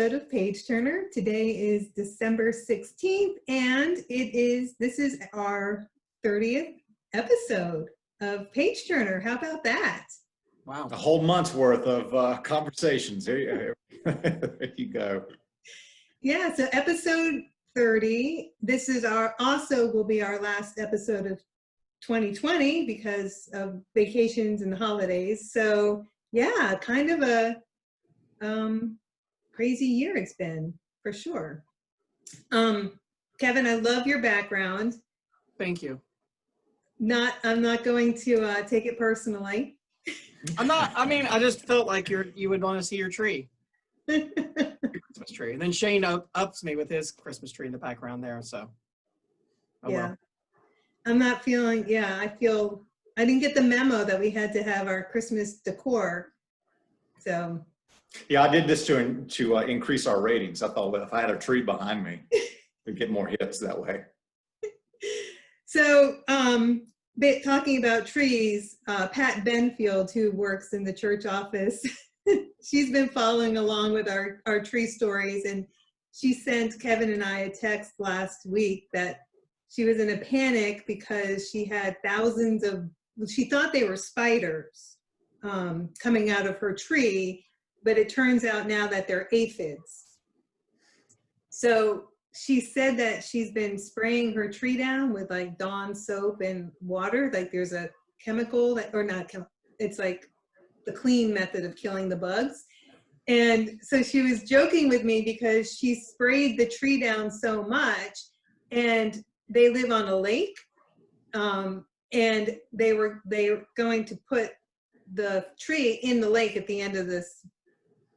episode of Page Turner. Today is December 16th, and this is our 30th episode of Page Turner. How about that? Wow. A whole month's worth of conversations. There you go. Yeah, so episode 30. This is will be our last episode of 2020 because of vacations and holidays. So yeah, kind of a crazy year it's been, for sure. Kevin, I love your background. Thank you. I'm not going to take it personally. I just felt like you would want to see your tree. Your Christmas tree. And then Shane ups me with his Christmas tree in the background there, so. Oh, yeah. well. I'm not feeling, I didn't get the memo that we had to have our Christmas decor. So. Yeah, I did this to increase our ratings. I thought, well, if I had a tree behind me, we'd get more hits that way. So, talking about trees, Pat Benfield, who works in the church office, she's been following along with our tree stories, and she sent Kevin and I a text last week that she was in a panic because she had she thought they were spiders coming out of her tree, but it turns out now that they're aphids. So she said that she's been spraying her tree down with like Dawn soap and water. Like there's a chemical it's like the clean method of killing the bugs. And so she was joking with me because she sprayed the tree down so much, and they live on a lake, and they were going to put the tree in the lake at the end of this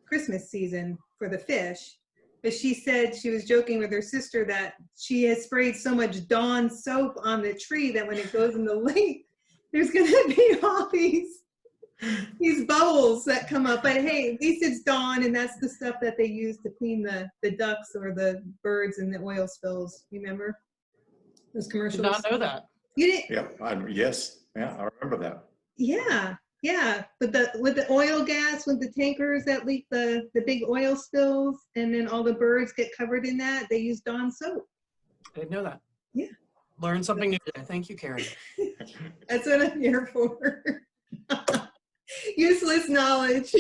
Christmas season for the fish. But she said she was joking with her sister that she has sprayed so much Dawn soap on the tree that when it goes in the lake, there's going to be all these bubbles that come up. But hey, at least it's Dawn, and that's the stuff that they use to clean the ducks or the birds and the oil spills. Remember those commercials? Did not know that. You didn't? Yeah. Yes. Yeah, I remember that. Yeah. Yeah, with the oil gas, with the tankers that leak the big oil spills, and then all the birds get covered in that, they use Dawn soap. I didn't know that. Yeah. Learn something new today. Thank you, Karen. That's what I'm here for. Useless knowledge.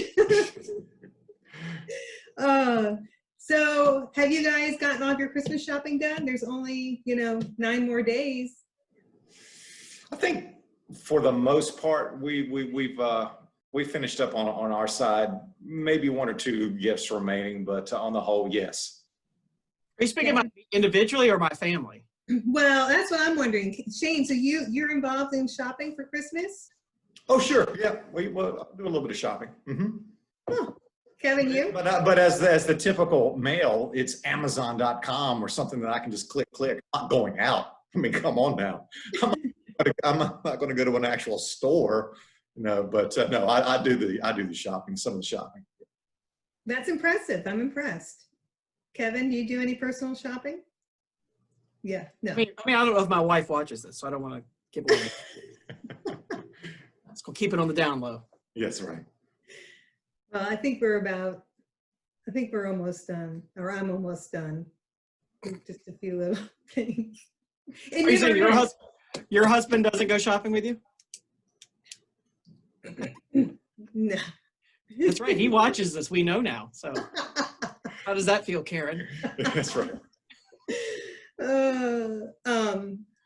So have you guys gotten all of your Christmas shopping done? There's only, 9 more days. I think for the most part, we finished up on our side. Maybe 1 or 2 gifts remaining, but on the whole, yes. Are you speaking about me individually or my family? Well, that's what I'm wondering. Shane, so you're involved in shopping for Christmas? Oh, sure. Yeah, we'll do a little bit of shopping. Mm-hmm. Oh, Kevin, you? But as the typical male, it's Amazon.com or something that I can just click. I'm not going out. I mean, come on now. I'm not going to go to an actual store, but no, I do the shopping, some of the shopping. That's impressive. I'm impressed. Kevin, do you do any personal shopping? Yeah, no. I mean, I don't know if my wife watches this, so I don't want to give away. Let's go keep it on the down low. Yes, right. Well, I think we're almost done, or I'm almost done. Just a few little things. Are you saying your husband doesn't go shopping with you? No. That's right. He watches this. We know now. So how does that feel, Karen? That's right.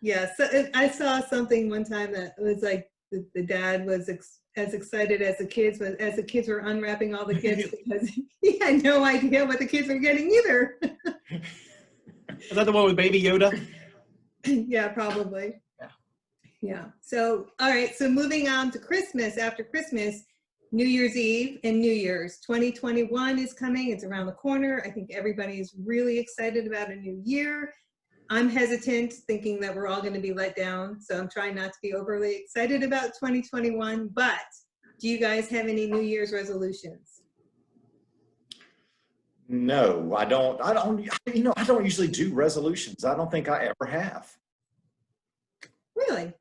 Yeah. So I saw something one time that was like the dad was as excited as the kids were unwrapping all the gifts because he had no idea what the kids were getting either. Is that the one with Baby Yoda? Yeah, probably. Yeah. So, all right. So moving on to Christmas. After Christmas, New Year's Eve and New Year's. 2021 is coming. It's around the corner. I think everybody's really excited about a new year. I'm hesitant, thinking that we're all going to be let down. So I'm trying not to be overly excited about 2021. But do you guys have any New Year's resolutions? No, I don't. I don't usually do resolutions. I don't think I ever have. Really?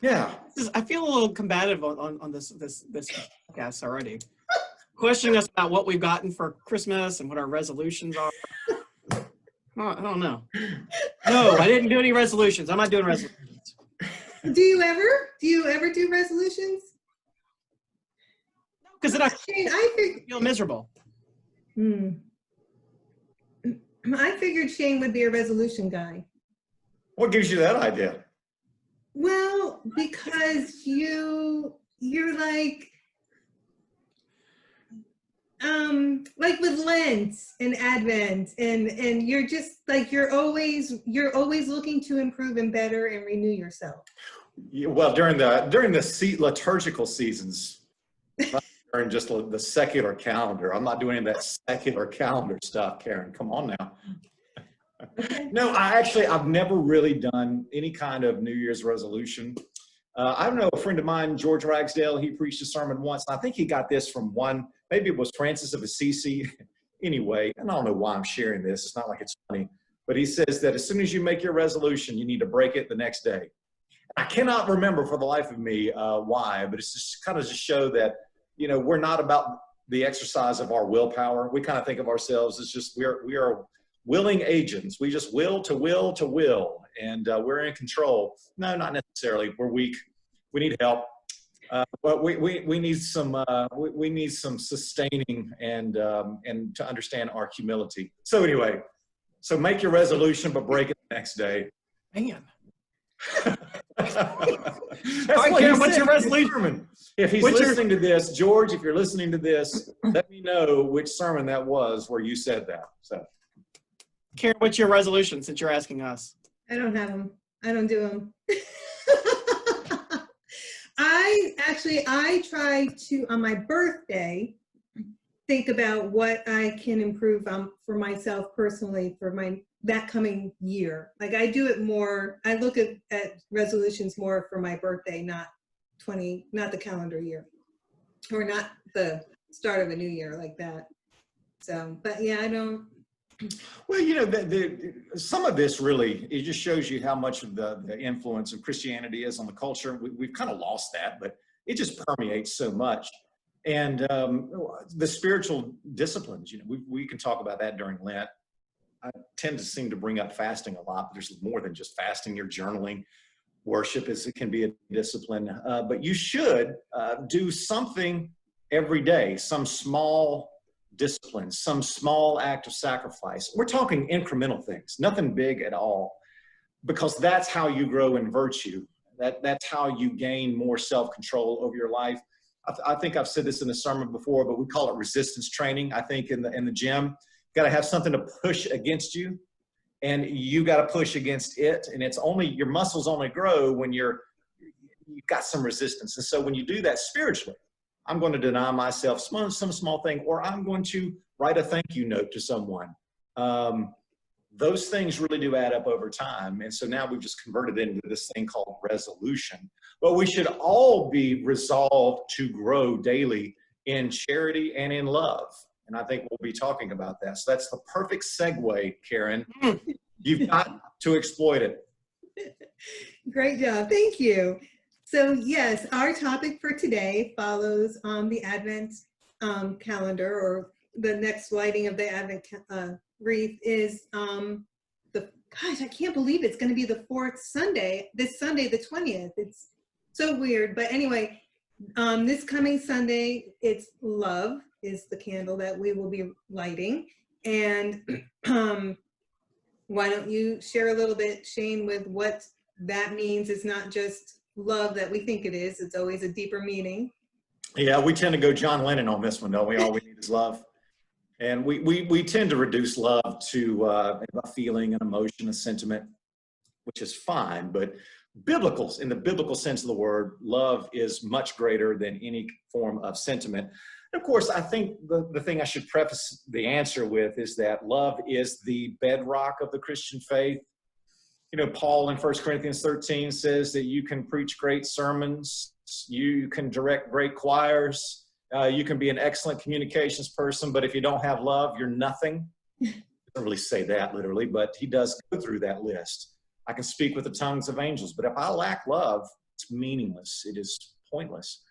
Yeah. I feel a little combative on this podcast already. questioning us about what we've gotten for Christmas and what our resolutions are. I don't know. No, I didn't do any resolutions. I'm not doing resolutions. Do you ever do resolutions? Because then I Shane, feel miserable. I figured Shane would be a resolution guy. What gives you that idea? Well, because you're like with Lent and Advent, and you're just like you're always looking to improve and better and renew yourself. Yeah, well, during the liturgical seasons, not during just the secular calendar. I'm not doing any of that secular calendar stuff, Karen. Come on now. Okay. No, I've never really done any kind of New Year's resolution. I know a friend of mine, George Ragsdale, he preached a sermon once, and I think he got this from maybe it was Francis of Assisi. Anyway, and I don't know why I'm sharing this. It's not like it's funny, but he says that as soon as you make your resolution, you need to break it the next day. I cannot remember for the life of me why, but it's just kind of to show that, we're not about the exercise of our willpower. We kind of think of ourselves as just, we are willing agents. We just will to will to will, and we're in control. No, not necessarily. We're weak. We need help. But we need some sustaining and to understand our humility. So anyway, so make your resolution, but break it the next day. Man. That's what's your resolution? If he's listening to this, George, if you're listening to this, let me know which sermon that was where you said that. So, Karen, what's your resolution since you're asking us? I don't have them. I don't do them. I try to, on my birthday, think about what I can improve for myself personally for that coming year. Like I do it more, I look at resolutions more for my birthday, not the calendar year, or not the start of a new year like that. So, but yeah, I don't. Well, some of this really, it just shows you how much of the influence of Christianity is on the culture. We've kind of lost that, but it just permeates so much. And the spiritual disciplines, we can talk about that during Lent. I tend to seem to bring up fasting a lot, but there's more than just fasting. You're journaling. Worship it can be a discipline, but you should do something every day, some small discipline, some small act of sacrifice. We're talking incremental things, nothing big at all, because that's how you grow in virtue. That's how you gain more self-control over your life. I think I've said this in a sermon before, but we call it resistance training. I think in the gym, you got to have something to push against you, and you got to push against it. And your muscles only grow when you've got some resistance. And so when you do that spiritually, I'm going to deny myself some small thing, or I'm going to write a thank you note to someone. Those things really do add up over time. And so now we've just converted into this thing called resolution. But we should all be resolved to grow daily in charity and in love. And I think we'll be talking about that. So that's the perfect segue, Karen. You've got to exploit it. Great job. Thank you. So yes, our topic for today follows the Advent calendar, or the next lighting of the Advent wreath is I can't believe it's going to be the fourth Sunday, this Sunday, the 20th. It's so weird. But anyway, this coming Sunday, it's love is the candle that we will be lighting. And why don't you share a little bit, Shane, with what that means? It's not just love that we think it is. It's always a deeper meaning. Yeah, we tend to go John Lennon on this one, don't we? All we need is love. And we tend to reduce love to a feeling, an emotion, a sentiment, which is fine. But in the biblical sense of the word, love is much greater than any form of sentiment. And of course, I think the thing I should preface the answer with is that love is the bedrock of the Christian faith. Paul in 1 Corinthians 13 says that you can preach great sermons, you can direct great choirs, you can be an excellent communications person, but if you don't have love, you're nothing. He doesn't really say that literally, but he does go through that list. I can speak with the tongues of angels, but if I lack love, it's meaningless. It is pointless.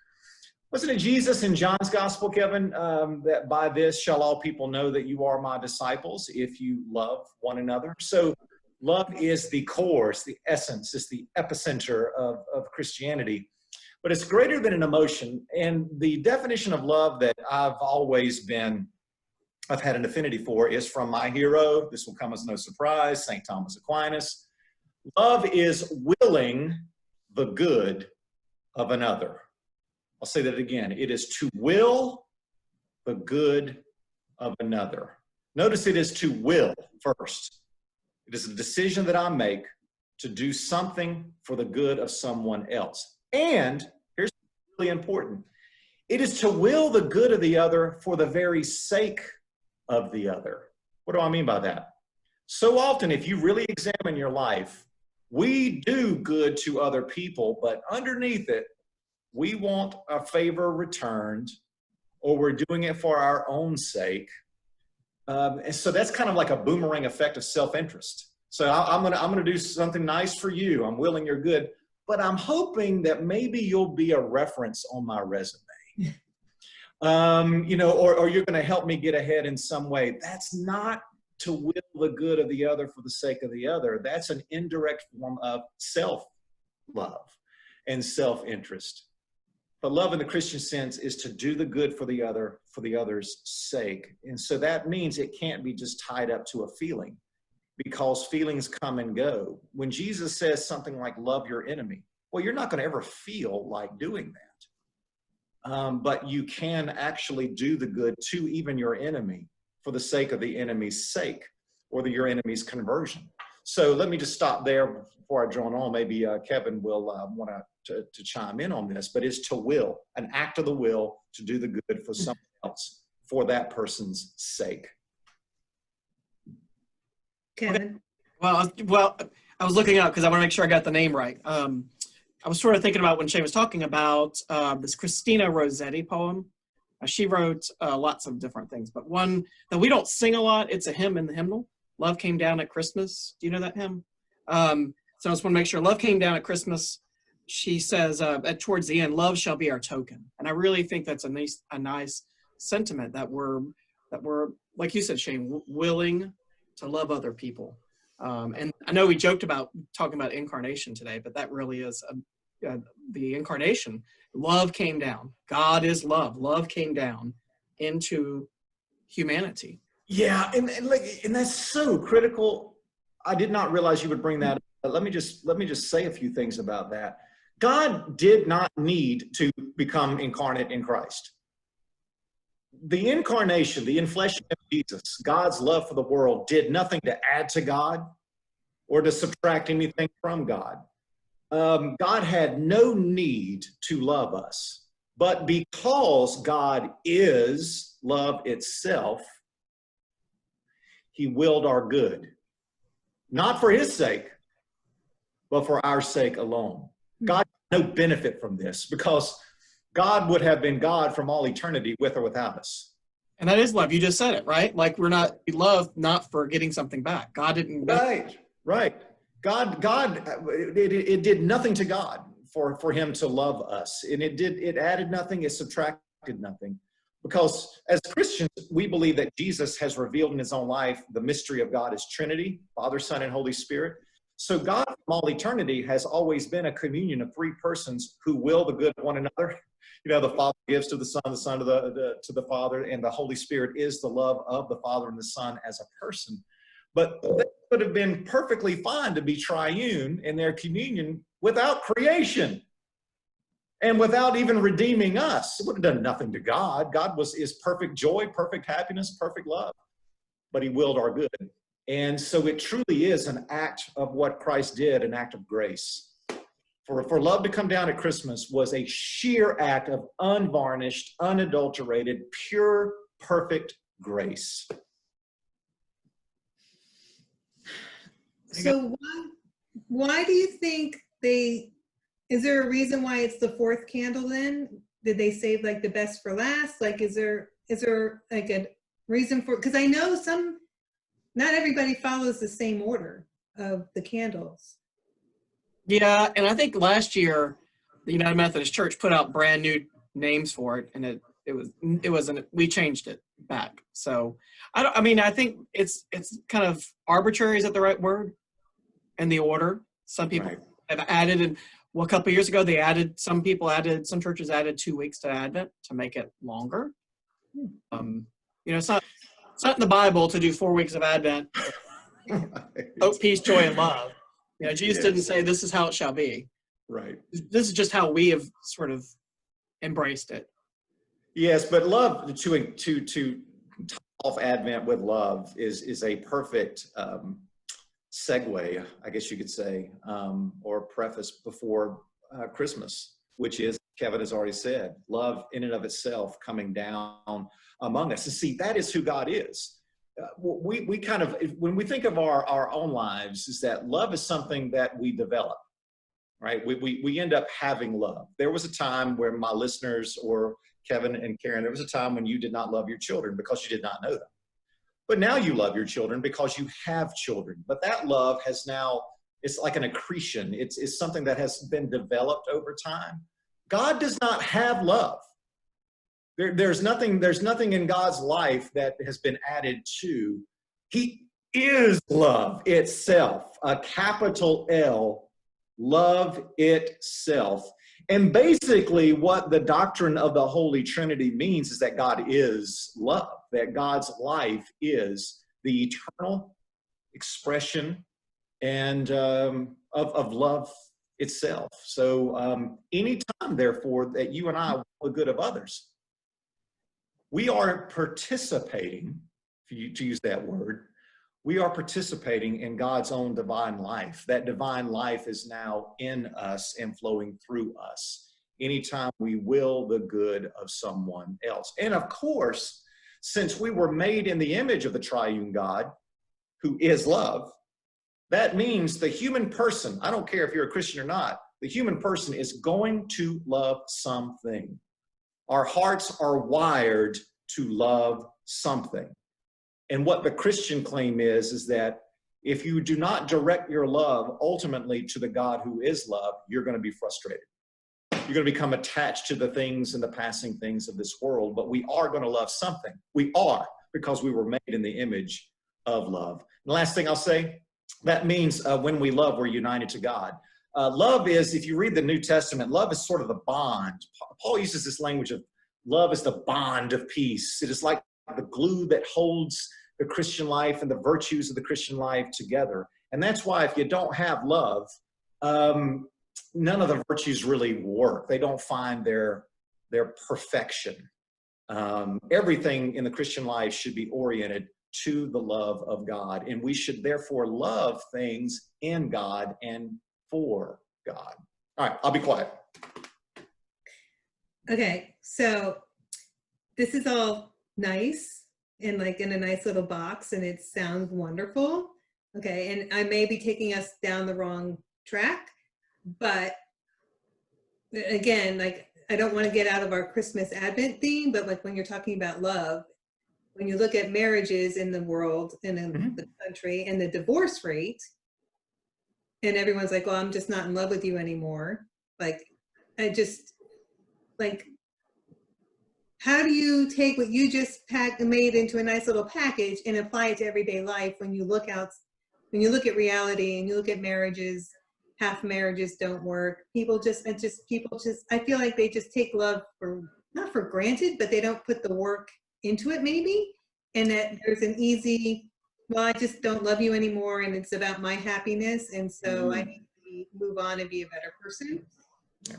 Wasn't it Jesus in John's gospel, Kevin, that by this shall all people know that you are my disciples if you love one another? So love is the core, it's the essence, it's the epicenter of Christianity. But it's greater than an emotion. And the definition of love that I've had an affinity for is from my hero. This will come as no surprise, St. Thomas Aquinas. Love is willing the good of another. I'll say that again. It is to will the good of another. Notice it is to will first. It is a decision that I make to do something for the good of someone else. And here's really important. It is to will the good of the other for the very sake of the other. What do I mean by that? So often, if you really examine your life, we do good to other people, but underneath it, we want a favor returned, or we're doing it for our own sake. And so that's kind of like a boomerang effect of self-interest. So I'm gonna do something nice for you. I'm willing your good, but I'm hoping that maybe you'll be a reference on my resume. Or you're going to help me get ahead in some way. That's not to will the good of the other for the sake of the other. That's an indirect form of self-love and self-interest. But love in the Christian sense is to do the good for the other, for the other's sake. And so that means it can't be just tied up to a feeling, because feelings come and go. When Jesus says something like, love your enemy, well, you're not going to ever feel like doing that. But you can actually do the good to even your enemy for the sake of the enemy's sake, or your enemy's conversion. So let me just stop there before I drone on. Maybe Kevin will want to chime in on this, but it's to will, an act of the will to do the good for someone else for that person's sake. Kevin? Well, I was looking up because I want to make sure I got the name right. I was sort of thinking about when Shay was talking about this Christina Rossetti poem. She wrote lots of different things, but one that we don't sing a lot, it's a hymn in the hymnal. Love Came Down at Christmas. Do you know that hymn? So I just want to make sure. Love came down at Christmas. She says towards the end, love shall be our token. And I really think that's a nice sentiment that we're, like you said, Shane, willing to love other people. And I know we joked about talking about incarnation today, but that really is the incarnation. Love came down. God is love. Love came down into humanity. Yeah, and that's so critical. I did not realize you would bring that up. But let me just say a few things about that. God did not need to become incarnate in Christ. The incarnation, the infleshing of Jesus, God's love for the world, did nothing to add to God or to subtract anything from God. God had no need to love us, but because God is love itself, he willed our good, not for his sake, but for our sake alone. God had no benefit from this, because God would have been God from all eternity with or without us. And that is love. You just said it, right? Like we love not for getting something back. God didn't. Right. It did nothing to God for him to love us. And it added nothing, it subtracted nothing. Because as Christians, we believe that Jesus has revealed in his own life the mystery of God as Trinity, Father, Son, and Holy Spirit. So God from all eternity has always been a communion of three persons who will the good of one another. You know, the Father gives to the Son to the Father, and the Holy Spirit is the love of the Father and the Son as a person. But they would have been perfectly fine to be triune in their communion without creation and without even redeeming us. It would have done nothing to God. God is perfect joy, perfect happiness, perfect love, but he willed our good. And so it truly is an act of what Christ did, an act of grace. For love to come down at Christmas was a sheer act of unvarnished, unadulterated, pure, perfect grace. So why do you think is there a reason why it's the fourth candle then? Did they save like the best for last? Like, is there like a reason for, because I know not everybody follows the same order of the candles. Yeah, and I think last year, the United Methodist Church put out brand new names for it, and it wasn't. We changed it back. So I mean, I think it's kind of arbitrary. Is that the right word? And the order. Some people Right. have added, and well, a couple of years ago they added. Some churches added 2 weeks to Advent to make it longer. It's not in the Bible to do 4 weeks of Advent. Hope, peace, joy, and love. Jesus didn't say this is how it shall be. Right. This is just how we have sort of embraced it. Yes, but love to top off Advent with love is a perfect segue, I guess you could say, or preface before Christmas, which is, Kevin has already said, love in and of itself coming down among us. And see, that is who God is. We kind of, when we think of our own lives, is that love is something that we develop, right? We end up having love. There was a time where my listeners, or Kevin and Karen, there was a time when you did not love your children because you did not know them. But now you love your children because you have children. But that love has now, it's like an accretion. It's something that has been developed over time. God does not have love. There's nothing in God's life that has been added to. He is love itself, a capital L, love itself. And basically what the doctrine of the Holy Trinity means is that God is love, that God's life is the eternal expression and of love itself. So anytime, therefore, that you and I want the good of others, we are participating, to use that word, we are participating in God's own divine life. That divine life is now in us and flowing through us anytime we will the good of someone else. And of course, since we were made in the image of the triune God, who is love, that means the human person, I don't care if you're a Christian or not, the human person is going to love something. Our hearts are wired to love something. And what the Christian claim is that if you do not direct your love ultimately to the God who is love, you're going to be frustrated. You're going to become attached to the things and the passing things of this world. But we are going to love something. We are, because we were made in the image of love. And the last thing I'll say, that means when we love, we're united to God. Love is, if you read the New Testament, love is sort of the bond. Paul uses this language of love is the bond of peace. It is like the glue that holds the Christian life and the virtues of the Christian life together. And that's why if you don't have love, none of the virtues really work. They don't find their perfection. Everything in the Christian life should be oriented to the love of God. And we should therefore love things in God and for God. All right, I'll be quiet. Okay, so this is all nice and like in a nice little box, and it sounds wonderful. Okay, and I may be taking us down the wrong track, but again, like I don't want to get out of our Christmas Advent theme, but like when you're talking about love, when you look at marriages in the world and in the country and the divorce rate, and everyone's like, well, I'm just not in love with you anymore. Like, how do you take what you just made into a nice little package and apply it to everyday life when you look at reality and you look at marriages? Half marriages don't work. I feel like they just take love not for granted, but they don't put the work into it maybe. And that there's an easy, well, I just don't love you anymore and it's about my happiness. And so I need to move on and be a better person. Yeah.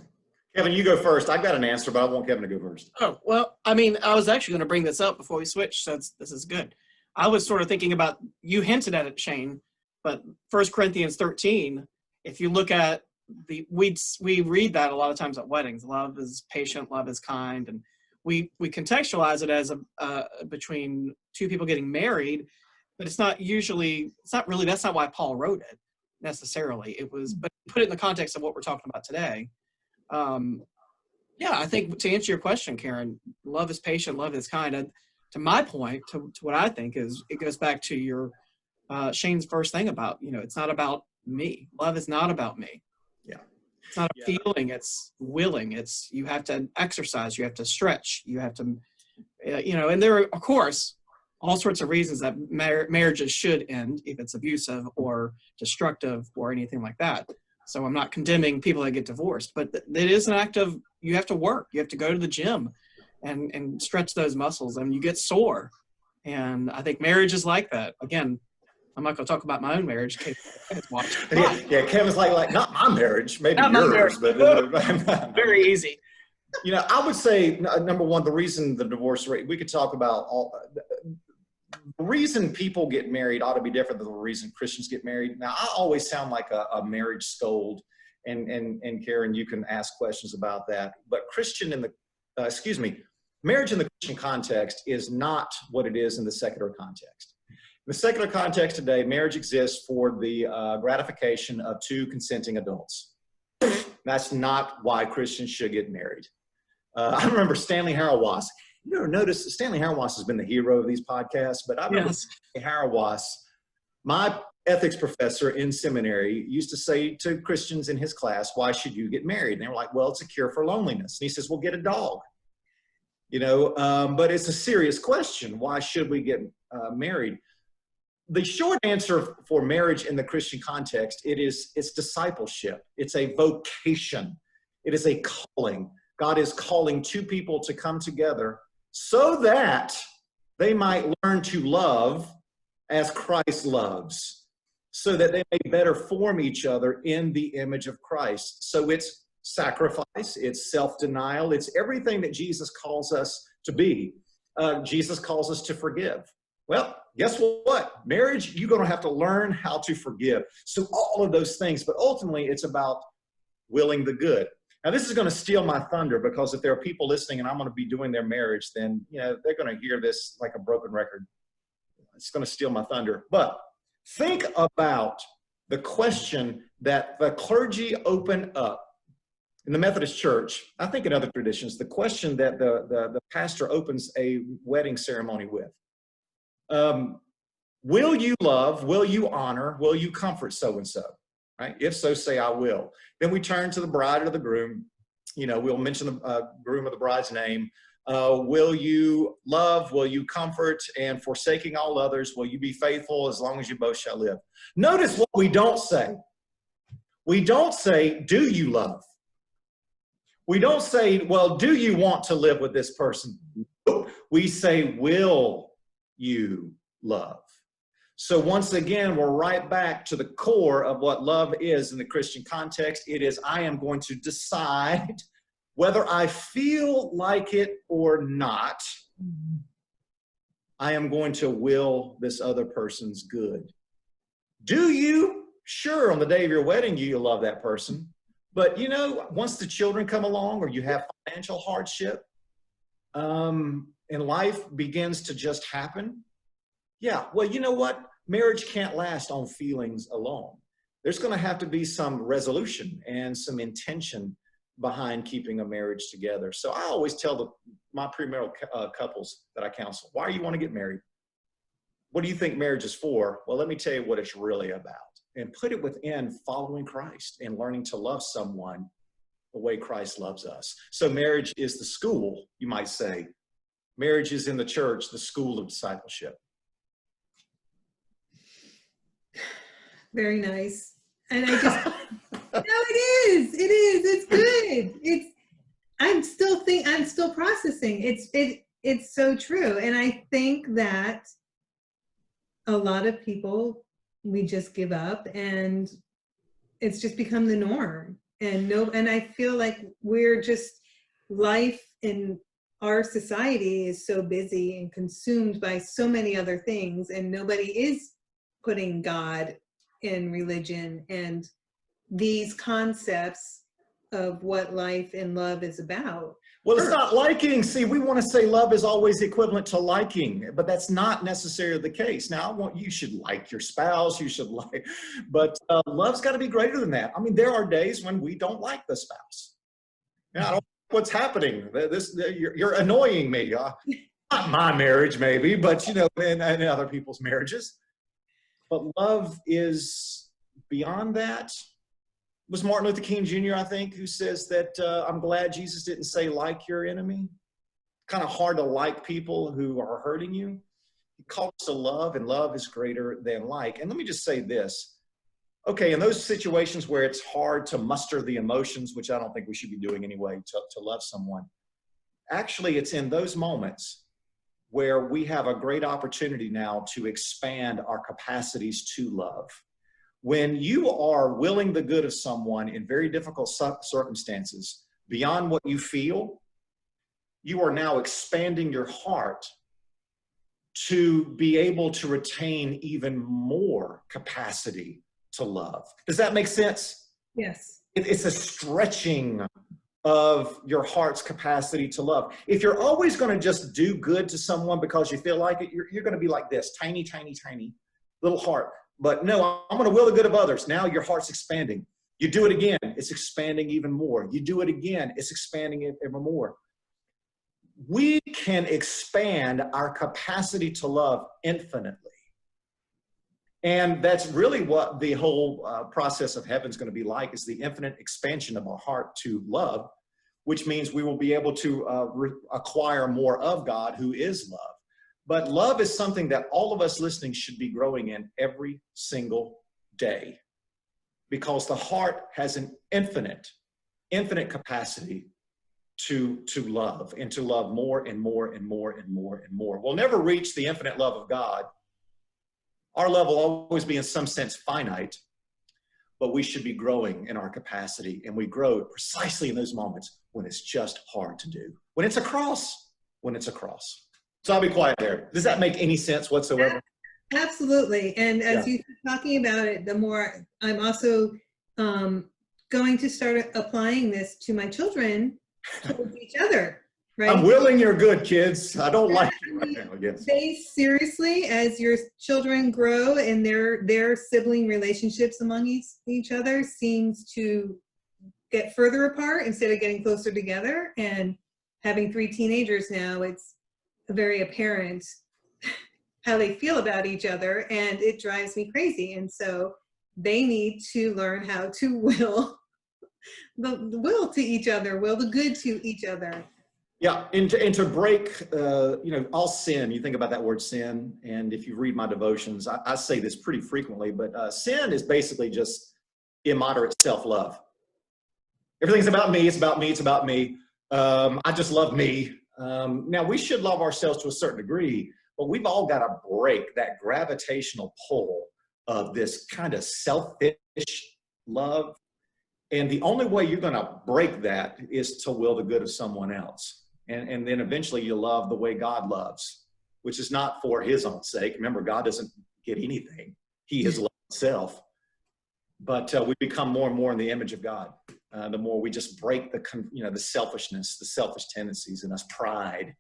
Kevin, you go first. I've got an answer, but I want Kevin to go first. Oh, well, I mean, I was actually going to bring this up before we switch, so this is good. I was sort of thinking about, you hinted at it, Shane, but 1 Corinthians 13, if you look at we read that a lot of times at weddings. Love is patient, love is kind, and we contextualize it as between two people getting married, but that's not why Paul wrote it necessarily. But put it in the context of what we're talking about today. I think to answer your question, Karen, love is patient, love is kind. To my point, to what I think is, it goes back to your Shane's first thing about, it's not about me. Love is not about me. Yeah. It's not a Yeah. feeling, it's willing. It's, you have to exercise, you have to stretch, you have to, and there are, of course, all sorts of reasons that marriages should end if it's abusive or destructive or anything like that. So I'm not condemning people that get divorced, but it is an act of, you have to work, you have to go to the gym and stretch those muscles, and you get sore. And I think marriage is like that. Again, I'm not going to talk about my own marriage. Yeah, Kevin's like not my marriage, maybe Not my yours, marriage. but Very easy. I would say number one, the reason the divorce rate, we could talk about the reason people get married ought to be different than the reason Christians get married. Now, I always sound like a marriage scold, and Karen, you can ask questions about that. But marriage in the Christian context is not what it is in the secular context. In the secular context today, marriage exists for the gratification of two consenting adults. That's not why Christians should get married. I remember Stanley Hauerwas. You ever notice Stanley Hauerwas has been the hero of these podcasts, but I remember Stanley Hauerwas, my ethics professor in seminary, used to say to Christians in his class, "Why should you get married?" And they were like, "Well, it's a cure for loneliness." And he says, "Well, get a dog." But it's a serious question. Why should we get married? The short answer for marriage in the Christian context, it's discipleship. It's a vocation. It is a calling. God is calling two people to come together so that they might learn to love as Christ loves, so that they may better form each other in the image of Christ. So it's sacrifice, it's self-denial, it's everything that Jesus calls us to be. Jesus calls us to forgive. Well, guess what? Marriage, you're going to have to learn how to forgive. So all of those things, but ultimately it's about willing the good. Now, this is going to steal my thunder, because if there are people listening and I'm going to be doing their marriage, then they're going to hear this like a broken record. It's going to steal my thunder. But think about the question that the clergy open up in the Methodist Church. I think in other traditions, the question that the pastor opens a wedding ceremony with. Will you love, will you honor, will you comfort so-and-so? Right? If so, say I will. Then we turn to the bride or the groom. We'll mention the groom or the bride's name. Will you love, will you comfort, and forsaking all others, will you be faithful as long as you both shall live? Notice what we don't say. We don't say, do you love? We don't say, well, do you want to live with this person? We say, will you love? So once again, we're right back to the core of what love is in the Christian context. It is, I am going to decide whether I feel like it or not. I am going to will this other person's good. Do you? Sure, on the day of your wedding, you love that person. But once the children come along, or you have financial hardship, and life begins to just happen, yeah, well, you know what? Marriage can't last on feelings alone. There's going to have to be some resolution and some intention behind keeping a marriage together. So I always tell my premarital couples that I counsel, why do you want to get married? What do you think marriage is for? Well, let me tell you what it's really about. And put it within following Christ and learning to love someone the way Christ loves us. So marriage is the school, you might say. Marriage is in the church, the school of discipleship. Very nice. And I just, no, it's good. I'm still processing. It's so true. And I think that a lot of people, we just give up, and it's just become the norm. And I feel like life in our society is so busy and consumed by so many other things, and nobody is putting God in religion and these concepts of what life and love is about. Well, it's not liking. See, we want to say love is always equivalent to liking, but that's not necessarily the case. Now, you should like your spouse, but love's got to be greater than that. I mean, there are days when we don't like the spouse. I don't know what's happening. You're annoying me. Not my marriage, maybe, but in other people's marriages. But love is beyond that. was Martin Luther King Jr., I think, who says that I'm glad Jesus didn't say like your enemy. Kind of hard to like people who are hurting you. He called us to love, and love is greater than like. And let me just say this. Okay, in those situations where it's hard to muster the emotions, which I don't think we should be doing anyway, to love someone, actually it's in those moments where we have a great opportunity now to expand our capacities to love. When you are willing the good of someone in very difficult circumstances, beyond what you feel, you are now expanding your heart to be able to retain even more capacity to love. Does that make sense? Yes. It's a stretching of your heart's capacity to love. If you're always going to just do good to someone because you feel like it, you're going to be like this, tiny, tiny, tiny little heart. But no, I'm going to will the good of others. Now your heart's expanding. You do it again, it's expanding even more. You do it again, it's expanding it even more. We can expand our capacity to love infinitely. And that's really what the whole process of heaven's going to be like, is the infinite expansion of our heart to love, which means we will be able to acquire more of God, who is love. But love is something that all of us listening should be growing in every single day, because the heart has an infinite capacity to love, and to love more and more and more and more and more. We'll never reach the infinite love of God. Our love will always be in some sense finite, but we should be growing in our capacity, and we grow precisely in those moments when it's just hard to do. When it's a cross. So I'll be quiet there. Does that make any sense whatsoever? Absolutely. And as you keep talking about it, the more I'm also going to start applying this to my children towards each other. Right? I'm willing you're good, kids. I don't like you right now, I guess. They seriously, as your children grow and their sibling relationships among each other seems to get further apart instead of getting closer together. And having 3 teenagers now, it's very apparent how they feel about each other, and it drives me crazy. And so they need to learn how to will the will to each other, will the good to each other. Yeah, and to break, all sin, you think about that word sin, and if you read my devotions, I say this pretty frequently, but sin is basically just immoderate self-love. Everything's about me, it's about me, it's about me. I just love me. Now, we should love ourselves to a certain degree, but we've all got to break that gravitational pull of this kind of selfish love. And the only way you're going to break that is to will the good of someone else. And then eventually you love the way God loves, which is not for his own sake. Remember, God doesn't get anything. He is love itself. But we become more and more in the image of God. The more we just break the selfishness, the selfish tendencies in us, pride. I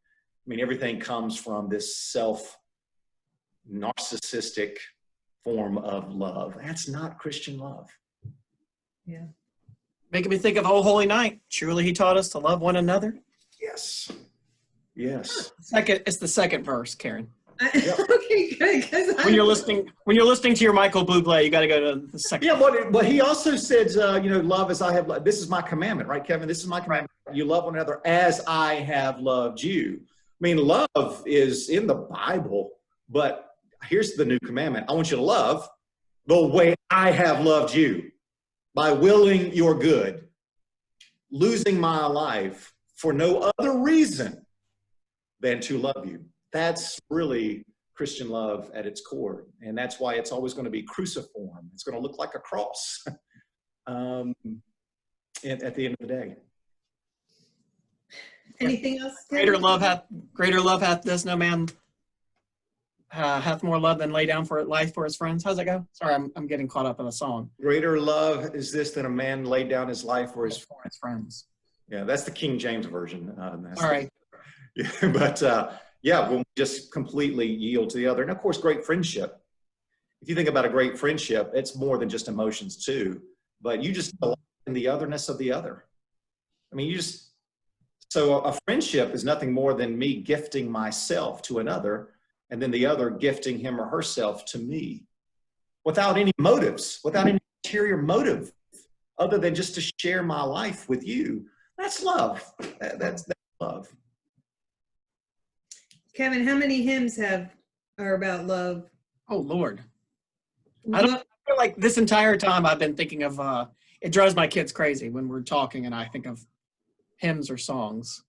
mean, everything comes from this self-narcissistic form of love. That's not Christian love. Yeah. Making me think of Oh Holy Night. Surely he taught us to love one another. Yes. Yes. It's the second verse, Karen. Yep. Okay, good. When you're listening to your Michael Bublé, you got to go to the second. Yeah, but he also said, love as I have loved. This is my commandment, right, Kevin? This is my commandment. You love one another as I have loved you. I mean, love is in the Bible, but here's the new commandment. I want you to love the way I have loved you, by willing your good, losing my life for no other reason than to love you. That's really Christian love at its core. And that's why it's always going to be cruciform. It's going to look like a cross at the end of the day. Anything else? Greater love hath this, no man hath more love than lay down for life for his friends. How's that go? Sorry, I'm getting caught up in a song. Greater love is this than a man laid down his life for his friends. Yeah, that's the King James version. All right. Yeah, but when we just completely yield to the other. And of course, great friendship. If you think about a great friendship, it's more than just emotions too, but you just delight in the otherness of the other. I mean, so a friendship is nothing more than me gifting myself to another, and then the other gifting him or herself to me without any motives, without any ulterior motive. other than just to share my life with you. That's love. That's love. Kevin, how many hymns are about love? Oh, Lord. I feel like this entire time I've been thinking of, it drives my kids crazy when we're talking and I think of hymns or songs.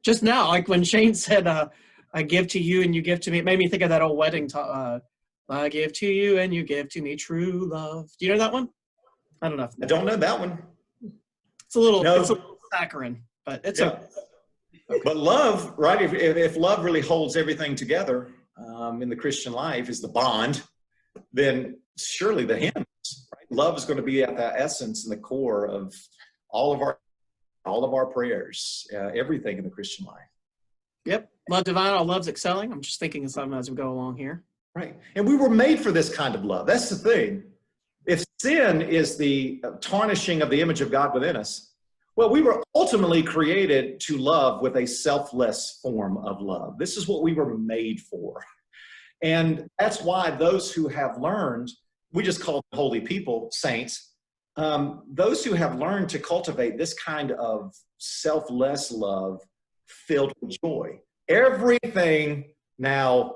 Just now, like when Shane said, I give to you and you give to me, it made me think of that old wedding. I give to you and you give to me true love. Do you know that one? I don't know. I don't know that one. It's a little, No. it's a little saccharine, but it's Yeah. But love, right? If love really holds everything together in the Christian life is the bond, then surely the hymns, right? Love is going to be at the essence and the core of all of our prayers, everything in the Christian life. Yep. Love divine, all love's excelling. I'm just thinking of something as we go along here. Right. And we were made for this kind of love. That's the thing. If sin is the tarnishing of the image of God within us, well, we were ultimately created to love with a selfless form of love. This is what we were made for. And that's why those who have learned, we just call them holy people, saints, those who have learned to cultivate this kind of selfless love filled with joy. Everything now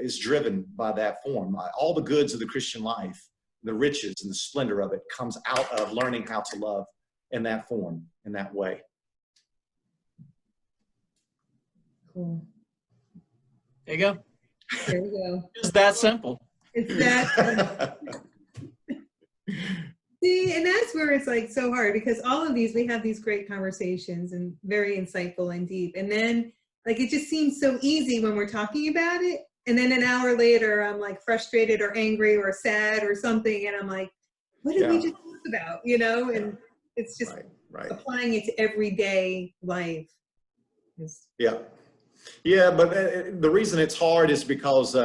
is driven by that form. All the goods of the Christian life, the riches and the splendor of it comes out of learning how to love in that form, in that way. Cool. There you go. There we go. It's that simple. It's that. See, and that's where it's like so hard, because all of these, we have these great conversations and very insightful and deep. And then like, it just seems so easy when we're talking about it. And then an hour later, I'm like frustrated or angry or sad or something. And I'm like, what did we just talk about? You know, and it's just right. applying it to everyday life. Yeah, but the reason it's hard is because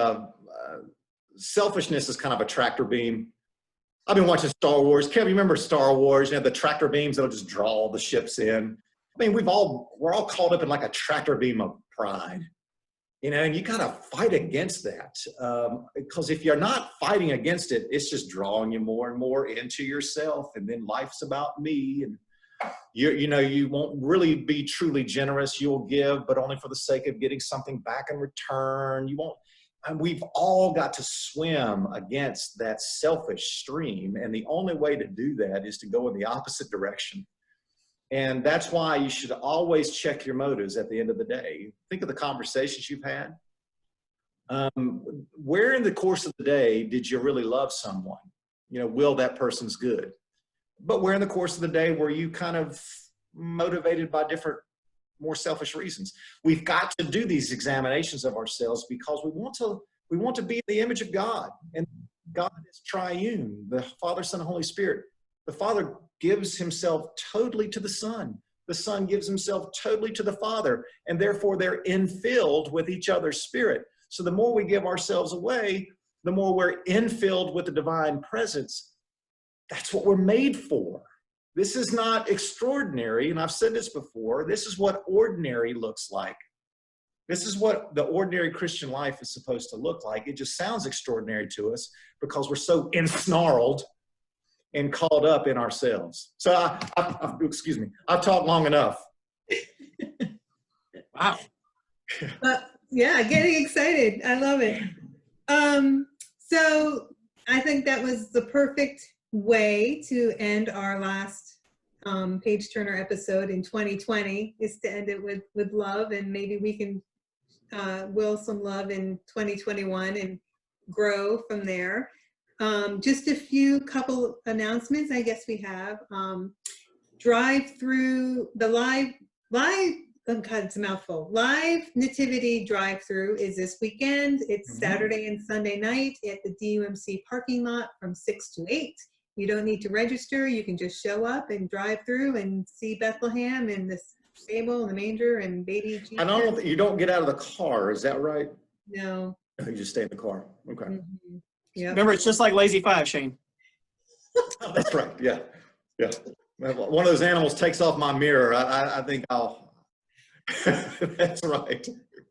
selfishness is kind of a tractor beam. I've been watching Star Wars. Kevin, you remember Star Wars? You know, the tractor beams that'll just draw all the ships in. I mean, we're all caught up in like a tractor beam of pride, you know, and you got to fight against that. Because if you're not fighting against it, it's just drawing you more and more into yourself. And then life's about me. And you won't really be truly generous. You'll give, but only for the sake of getting something back in return. You won't. And we've all got to swim against that selfish stream. And the only way to do that is to go in the opposite direction. And that's why you should always check your motives at the end of the day. Think of the conversations you've had. Where in the course of the day did you really love someone? You know, will that person's good? But where in the course of the day were you kind of motivated by different, more selfish reasons? We've got to do these examinations of ourselves because we want to be the image of God. And God is triune, the Father, Son, and Holy Spirit. The Father gives himself totally to the Son. The Son gives himself totally to the Father. And therefore they're infilled with each other's spirit. So the more we give ourselves away, the more we're infilled with the divine presence. That's what we're made for. This is not extraordinary, and I've said this before. This is what ordinary looks like. This is what the ordinary Christian life is supposed to look like. It just sounds extraordinary to us because we're so ensnarled and caught up in ourselves. So, excuse me, I've talked long enough. Wow. Yeah, getting excited. I love it. So I think that was the perfect way to end our last Page Turner episode in 2020, is to end it with love, and maybe we can will some love in 2021 and grow from there. Just a couple announcements I guess we have. Drive through the live, oh God, it's a mouthful. Live Nativity drive-through is this weekend. It's Saturday and Sunday night at the DUMC parking lot from 6 to 8. You don't need to register. You can just show up and drive through and see Bethlehem and the stable and the manger and baby Jesus. I don't know if you don't get out of the car. Is that right? No. You just stay in the car. Okay. Mm-hmm. Yep. Remember, it's just like Lazy Five, Shane. Oh, that's right. Yeah. Yeah. One of those animals takes off my mirror. I think I'll. That's right.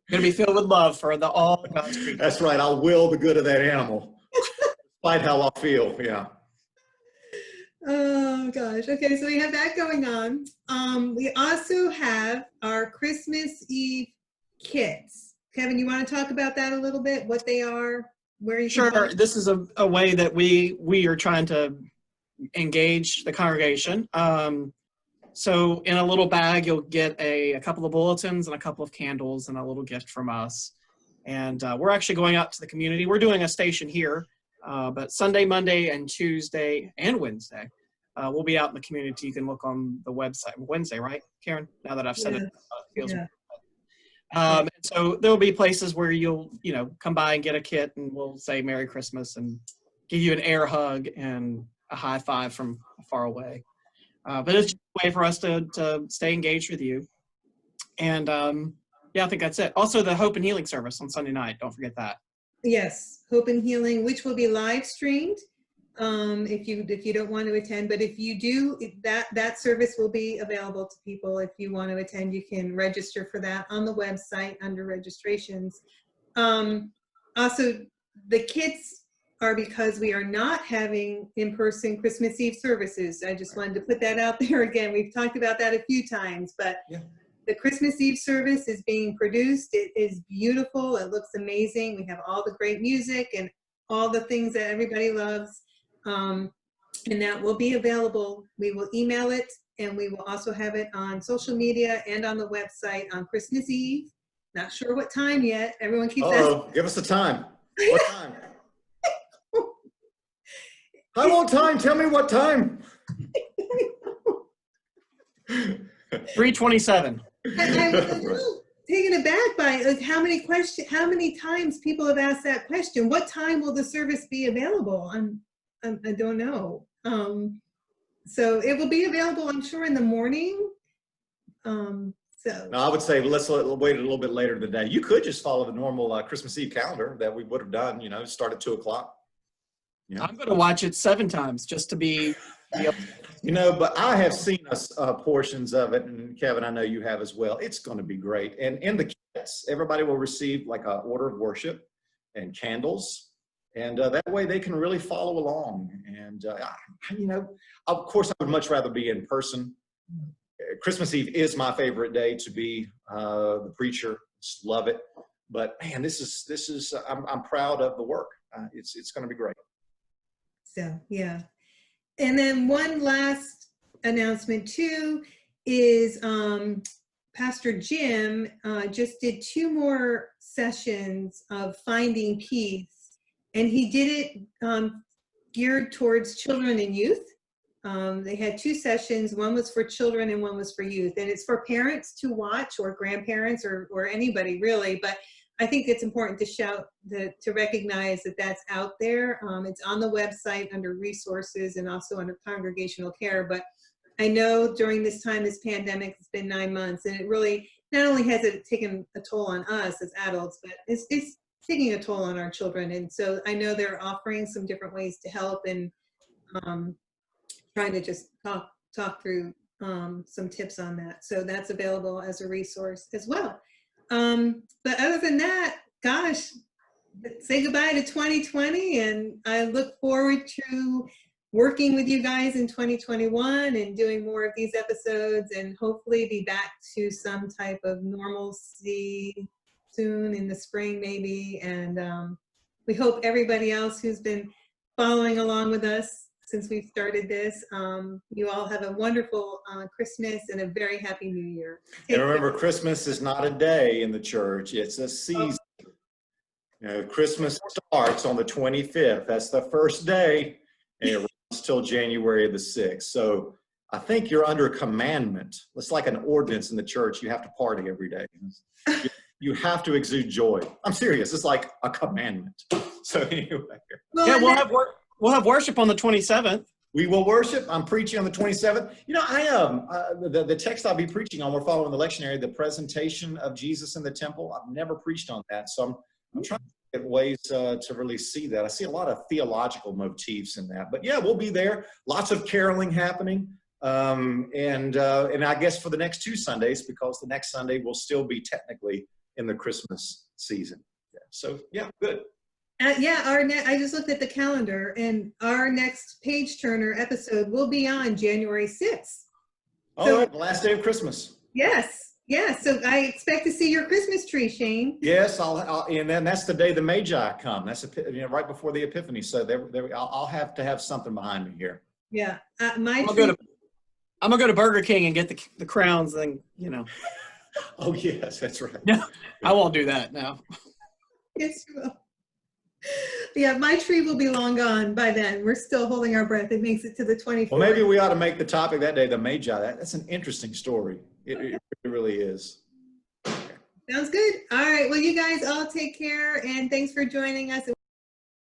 Going to be filled with love for all God's creatures. That's right. I'll will the good of that animal, despite how I feel. Yeah. Oh gosh. Okay, so we have that going on. We also have our Christmas Eve kits. Kevin, you want to talk about that a little bit? What they are, where you can Sure. find This is a way that we are trying to engage the congregation. So in a little bag, you'll get a couple of bulletins and a couple of candles and a little gift from us. And we're actually going out to the community. We're doing a station here, but Sunday, Monday, and Tuesday and Wednesday, we'll be out in the community. You can look on the website. Wednesday, right, Karen? Now that I've said it, feels. Yeah. And so there'll be places where you'll, come by and get a kit, and we'll say Merry Christmas and give you an air hug and a high five from far away. But it's just a way for us to stay engaged with you. And yeah, I think that's it. Also, the Hope and Healing service on Sunday night. Don't forget that. Yes, Hope and Healing, which will be live streamed if you don't want to attend. But if you do, that service will be available to people. If you want to attend, you can register for that on the website under registrations. Also, the kits are because we are not having in-person Christmas Eve services. I just wanted to put that out there again. We've talked about that a few times, but yeah. The Christmas Eve service is being produced. It is beautiful. It looks amazing. We have all the great music and all the things that everybody loves. And that will be available. We will email it, and we will also have it on social media and on the website on Christmas Eve. Not sure what time yet. Everyone keeps asking. Give us the time. What time? I want time. Tell me what time. 3:27. I was a little taken aback by how many times people have asked that question. What time will the service be available? I don't know. So it will be available, I'm sure, in the morning. No, I would say let's wait a little bit later in the day. You could just follow the normal Christmas Eve calendar that we would have done. Start at 2:00. Yeah. I'm going to watch it 7 times just to be. But I have seen portions of it, and Kevin, I know you have as well. It's going to be great. And in the kits, everybody will receive like an order of worship and candles. And that way they can really follow along. And, of course, I would much rather be in person. Christmas Eve is my favorite day to be the preacher. Just love it. But man, this is I'm proud of the work. It's going to be great. So, yeah. And then one last announcement too is Pastor Jim just did 2 more sessions of Finding Peace, and he did it geared towards children and youth. They had 2 sessions. One was for children and one was for youth, and it's for parents to watch, or grandparents, or anybody really. But I think it's important to recognize that that's out there. It's on the website under resources and also under congregational care. But I know during this time, this pandemic, it's been 9 months, and it really, not only has it taken a toll on us as adults, but it's taking a toll on our children. And so I know they're offering some different ways to help, and trying to just talk through some tips on that. So that's available as a resource as well. But other than that, gosh, say goodbye to 2020, and I look forward to working with you guys in 2021 and doing more of these episodes, and hopefully be back to some type of normalcy soon in the spring maybe. And we hope everybody else who's been following along with us since we've started this, you all have a wonderful Christmas and a very happy New Year. And remember, Christmas is not a day in the church, it's a season. Christmas starts on the 25th. That's the first day, and it runs till January the 6th. So I think you're under commandment. It's like an ordinance in the church. You have to party every day. You have to exude joy. I'm serious. It's like a commandment. So anyway. Well, yeah, we'll have worship on the 27th. We will worship. I'm preaching on the 27th. The text I'll be preaching on, we're following the lectionary, the presentation of Jesus in the temple. I've never preached on that, so I'm trying to get ways to really see that. I see a lot of theological motifs in that. But yeah, we'll be there. Lots of caroling happening. And I guess for the next 2 Sundays, because the next Sunday will still be technically in the Christmas season. Yeah. So yeah, good. Yeah, I just looked at the calendar, and our next page turner episode will be on January 6th. All So- right, the last day of Christmas. Yes, yes. So I expect to see your Christmas tree, Shane. Yes, and then that's the day the Magi come. That's right before the Epiphany. So I'll have to have something behind me here. Yeah, I'm gonna go to Burger King and get the crowns, and Oh yes, that's right. No, I won't do that now. Yes, you will. Yeah, my tree will be long gone by then. We're still holding our breath. It makes it to the 24th. Well, maybe we ought to make the topic that day the Magi. That's an interesting story. It really is. Sounds good. All right. Well, you guys all take care, and thanks for joining us.